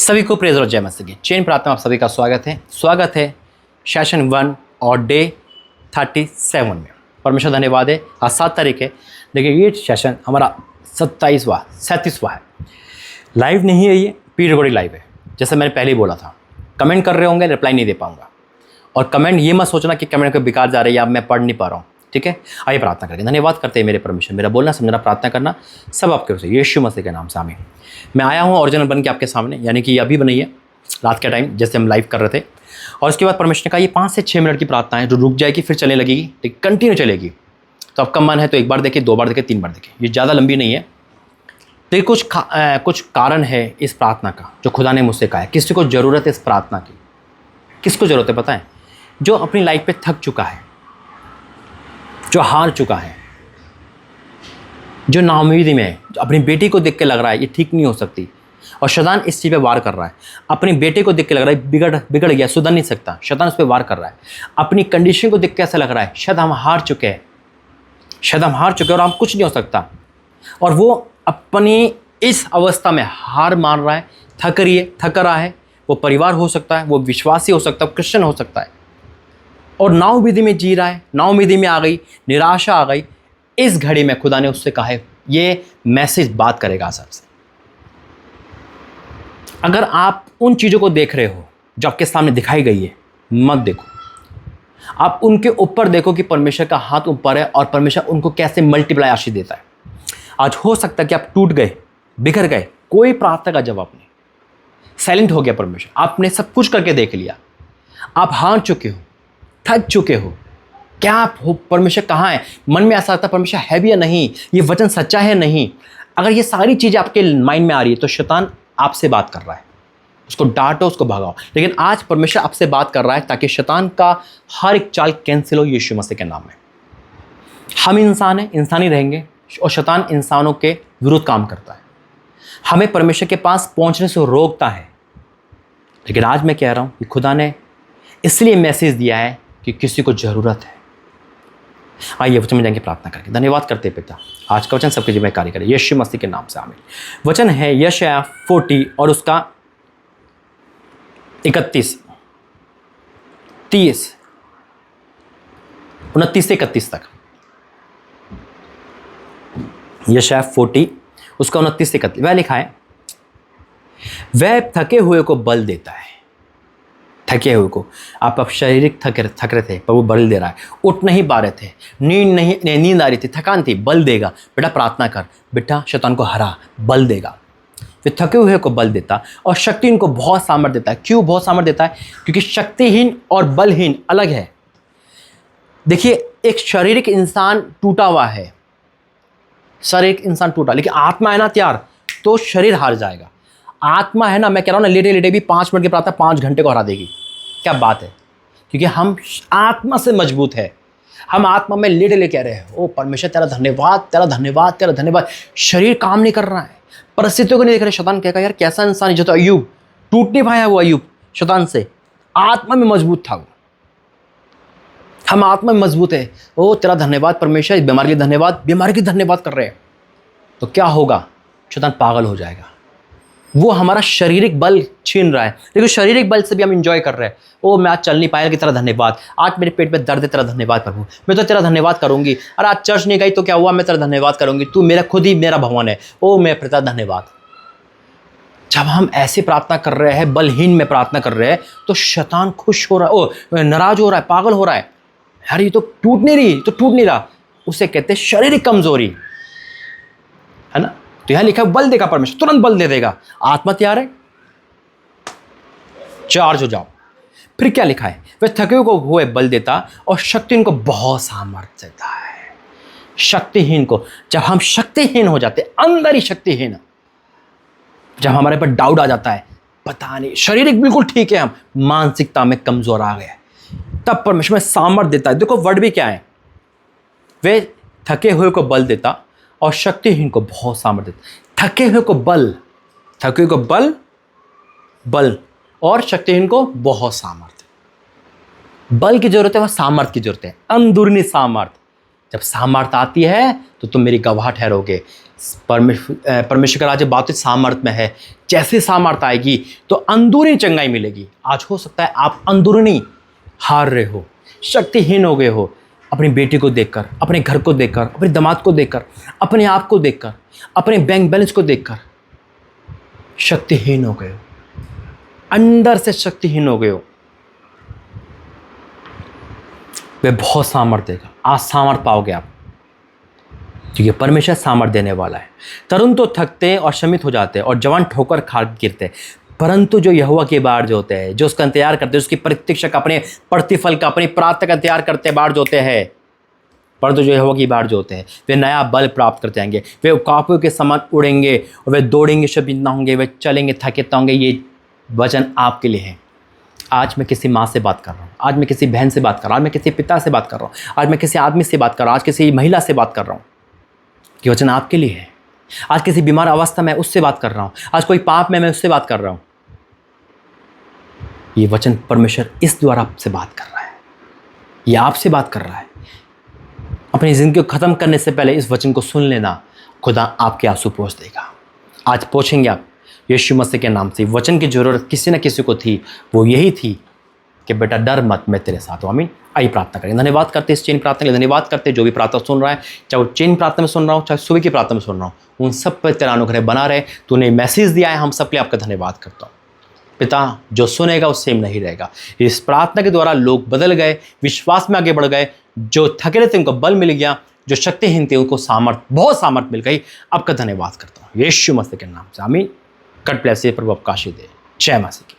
सभी को प्रेज़ और जय मसीह की चेन प्रार्थना आप सभी का स्वागत है सेशन 1 और डे 37 में। परमेश्वर धन्यवाद है। आज 7 तारीख है। देखिए ये सेशन हमारा 37वां है। लाइव नहीं है, ये प्री रिकॉर्डेड लाइव है। जैसे मैंने पहले ही बोला था, कमेंट कर रहे होंगे, रिप्लाई नहीं दे पाऊंगा। और कमेंट ये मत सोचना कि कमेंट को बेकार जा रही है या मैं पढ़ नहीं पा रहा हूँ। ठीक है, आइए प्रार्थना करेंगे। धन्यवाद करते हैं मेरे परमेश्वर, मेरा बोलना समझना प्रार्थना करना सब आपके ओर से यीशु मसीह के नाम से आमीन। मैं आया हूँ ओरिजिनल बन के आपके सामने, यानी कि अभी बनी है रात के टाइम जैसे हम लाइव कर रहे थे। और उसके बाद परमेश्वर ने कहा ये 5 से 6 मिनट की प्रार्थना है जो रुक जाएगी फिर चलने लगेगी, ठीक कंटिन्यू चलेगी। तो आपका मन है तो एक बार देखिए, 2 बार देखिए, 3 बार देखिए, ये ज़्यादा लंबी नहीं है। तो कुछ कारण है इस प्रार्थना का जो खुदा ने मुझसे कहा है। किसी को ज़रूरत है इस प्रार्थना की? किसको ज़रूरत है पता है? जो अपनी लाइफ पे थक चुका है, जो हार चुका है, जो नाउम्मीदी में है, जो अपनी बेटी को देख के लग रहा है ये ठीक नहीं हो सकती और शैतान इस चीज़ पे वार कर रहा है। अपनी बेटे को देख के लग रहा है बिगड़ गया, सुधर नहीं सकता, शैतान उस पर वार कर रहा है। अपनी कंडीशन को देख के ऐसा लग रहा है शायद हम हार चुके हैं, और हम कुछ नहीं हो सकता। और वो अपनी इस अवस्था में हार मान रहा है, थक रहा है। वो परिवार हो सकता है, वो विश्वासी हो सकता है, क्रिश्चियन हो सकता है, और नाउम्मीदी में जी रहा है। नाउम्मीदी में आ गई, निराशा आ गई। इस घड़ी में खुदा ने उससे कहा है ये मैसेज बात करेगा सबसे। अगर आप उन चीज़ों को देख रहे हो जो आपके सामने दिखाई गई है, मत देखो। आप उनके ऊपर देखो कि परमेश्वर का हाथ ऊपर है और परमेश्वर उनको कैसे मल्टीप्लाई आशीष देता है। आज हो सकता है कि आप टूट गए, बिखर गए, कोई प्रार्थना का जवाब नहीं, साइलेंट हो गया परमेश्वर, आपने सब कुछ करके देख लिया, आप हार चुके हो, थक चुके हो। क्या आप हो? परमेश्वर कहाँ है? मन में ऐसा आता है परमेश्वर है भी या नहीं, ये वचन सच्चा है नहीं। अगर ये सारी चीज़ें आपके माइंड में आ रही है तो शैतान आपसे बात कर रहा है। उसको डांटो, उसको भगाओ। लेकिन आज परमेश्वर आपसे बात कर रहा है ताकि शैतान का हर एक चाल कैंसिल हो यीशु मसीह के नाम में। हम इंसान हैं, इंसानी रहेंगे, और शैतान इंसानों के विरुद्ध काम करता है, हमें परमेश्वर के पास पहुंचने से रोकता है। लेकिन आज मैं कह रहा हूं कि खुदा ने इसलिए मैसेज दिया है कि किसी को ज़रूरत है। आइए वचन में जाएंगे प्रार्थना करके। धन्यवाद करते पिता, आज का वचन सबके जीवन में कार्य करे यीशु मसीह के नाम से आमीन। वचन है यशायाह 40 और उसका 31, 30, 29 से 31 तक। यशायाह 40 उसका 29 से 31 वह लिखा है, वह थके हुए को बल देता है। थके हुए को, आप शारीरिक थक रहे थे पर वो बल दे रहा है। उठ नहीं पा रहे थे, नींद आ रही थी, थकान थी, बल देगा। बेटा प्रार्थना कर, बेटा शैतान को हरा, बल देगा। वे थके हुए को बल देता और शक्ति इनको बहुत सामर्थ देता है। क्यों बहुत सामर्थ देता है? क्योंकि शक्तिहीन और बलहीन अलग है। देखिए एक शारीरिक इंसान टूटा हुआ है, शारीरिक इंसान टूटा, लेकिन आत्मा है ना तैयार, तो शरीर हार जाएगा। आत्मा है ना, मैं कह रहा हूँ ना, लेटे लेटे भी 5 मिनट की प्रार्थना 5 घंटे को हरा देगी। क्या बात है? क्योंकि हम आत्मा से मजबूत है। हम आत्मा में लेटे ले कह रहे हैं ओ परमेश्वर तेरा धन्यवाद, तेरा धन्यवाद, तेरा धन्यवाद। शरीर काम नहीं कर रहा है, परिस्थितियों को नहीं देख रहे। शैतान कहेगा यार कैसा इंसान है, जो तो अय्यूब टूट नहीं पाया, वो अय्यूब शैतान से आत्मा में मजबूत था वो। हम आत्मा में मजबूत है। ओ तेरा धन्यवाद परमेश्वर, बीमारी के धन्यवाद, बीमारी की धन्यवाद कर रहे हैं। तो क्या होगा? शैतान पागल हो जाएगा। वो हमारा शारीरिक बल छीन रहा है, लेकिन शारीरिक बल से भी हम इंजॉय कर रहे हैं। ओ मैं आज चल नहीं पाया कि तेरा धन्यवाद, आज मेरे पेट में दर्द है, तेरा धन्यवाद प्रभु, मैं तो तेरा धन्यवाद करूंगी। अरे आज चर्च नहीं गई तो क्या हुआ, मैं तेरा धन्यवाद करूंगी, तू मेरा खुद ही मेरा भगवान है। ओ मैं पिता धन्यवाद। जब हम ऐसे प्रार्थना कर रहे हैं, बलहीन में प्रार्थना कर रहे हैं, तो शैतान खुश हो रहा है, ओ नाराज हो रहा है, पागल हो रहा है। यार ये तो टूट नहीं रहा। उसे कहते हैं शारीरिक कमजोरी, है ना। तो यहां लिखा बल देगा परमेश्वर, तुरंत बल दे देगा। आत्मा तैयार है, चार्ज हो जाओ। फिर क्या लिखा है? वह थके को हुए बल देता और शक्तिहीन को बहुत सामर्थ्य देता है। शक्तिहीन को, जब हम शक्तिहीन हो जाते, अंदर ही शक्तिहीन, जब हमारे पर डाउट आ जाता है, पता नहीं शारीरिक बिल्कुल ठीक है, हम मानसिकता में कमजोर आ गए, तब परमेश्वर में सामर्थ्य देता है। देखो वर्ड भी क्या है, वे थके हुए को बल देता और शक्तिहीन को बहुत सामर्थ्य देता। थके हुए को बल और शक्तिहीन को बहुत सामर्थ्य। बल की जरूरत है, वह सामर्थ्य की जरूरत है, अंदरूनी सामर्थ्य। जब सामर्थ्य आती है तो तुम मेरी गवाह ठहरोगे। परमेश्वर का राज्य बात सामर्थ में है। जैसे सामर्थ आएगी तो अंदरूनी चंगाई मिलेगी। आज हो सकता है आप अंदरूनी हार रहे हो, शक्तिहीन हो गए हो, अपनी बेटी को देखकर, अपने घर को देखकर, अपने दामाद को देखकर, अपने आप को देखकर, अपने बैंक बैलेंस को देखकर शक्तिहीन हो गए हो, अंदर से शक्तिहीन हो गए हो। वह बहुत सामर्थ देगा। आज सामर्थ पाओगे आप, क्योंकि परमेश्वर सामर्थ देने वाला है। तरुण तो थकते और श्रमित हो जाते हैं और जवान ठोकर खा गिरते, परंतु जो यहोवा के बाढ़ जो होते हैं, जो उसका इंतजार करते हैं, उसकी प्रतीक्षा का, अपने प्रतिफल का, अपनी प्रार्थना का इंतजार करते बाढ़ जो होते हैं, परंतु जो यहोवा की बाढ़ जो होते हैं वे नया बल प्राप्त कर जाएंगे। वे उकापों के समान उड़ेंगे और वे दौड़ेंगे, शब्द ना होंगे, वे चलेंगे, थके ना होंगे। ये वचन आपके लिए है। आज मैं किसी माँ से बात कर रहा हूँ, आज मैं किसी बहन से बात कर रहा हूँ, आज मैं किसी पिता से बात कर रहा हूँ, आज मैं किसी आदमी से बात कर रहा हूँ, आज किसी महिला से बात कर रहा हूँ। ये वचन आपके लिए है। आज किसी बीमार अवस्था में उससे बात कर रहा हूँ, आज कोई पाप में मैं उससे बात कर रहा हूँ। ये वचन परमेश्वर इस द्वारा आपसे बात कर रहा है, ये आपसे बात कर रहा है। अपनी ज़िंदगी को ख़त्म करने से पहले इस वचन को सुन लेना, खुदा आपके आंसू पोंछ देगा। आज पोंछेंगे आप यीशु मसीह के नाम से। वचन की ज़रूरत किसी न किसी को थी, वो यही थी कि बेटा डर मत, मैं तेरे साथ हूँ। आमीन। आइए प्रार्थना करें। धन्यवाद करते इस चेन प्रार्थना के लिए, धन्यवाद करते जो भी प्रार्थना सुन रहा है, चाहे वो चेन प्रार्थना में सुन रहा हूँ, चाहे सुबह की प्रार्थना में सुन रहा हूँ, उन सब पर तेरा अनुग्रह बना रहे। तूने मैसेज दिया है, हम सब के लिए आपका धन्यवाद करता हूँ। पिता, जो सुनेगा वो सेम नहीं रहेगा। इस प्रार्थना के द्वारा लोग बदल गए, विश्वास में आगे बढ़ गए, जो थके रहे थे उनको बल मिल गया, जो शक्तिहीन थे उनको सामर्थ, बहुत सामर्थ मिल गई। आपका धन्यवाद करता हूँ यीशु मसीह के नाम से। आमीन। God bless you. प्रभु आपको आशीष दे। जय मसीह की।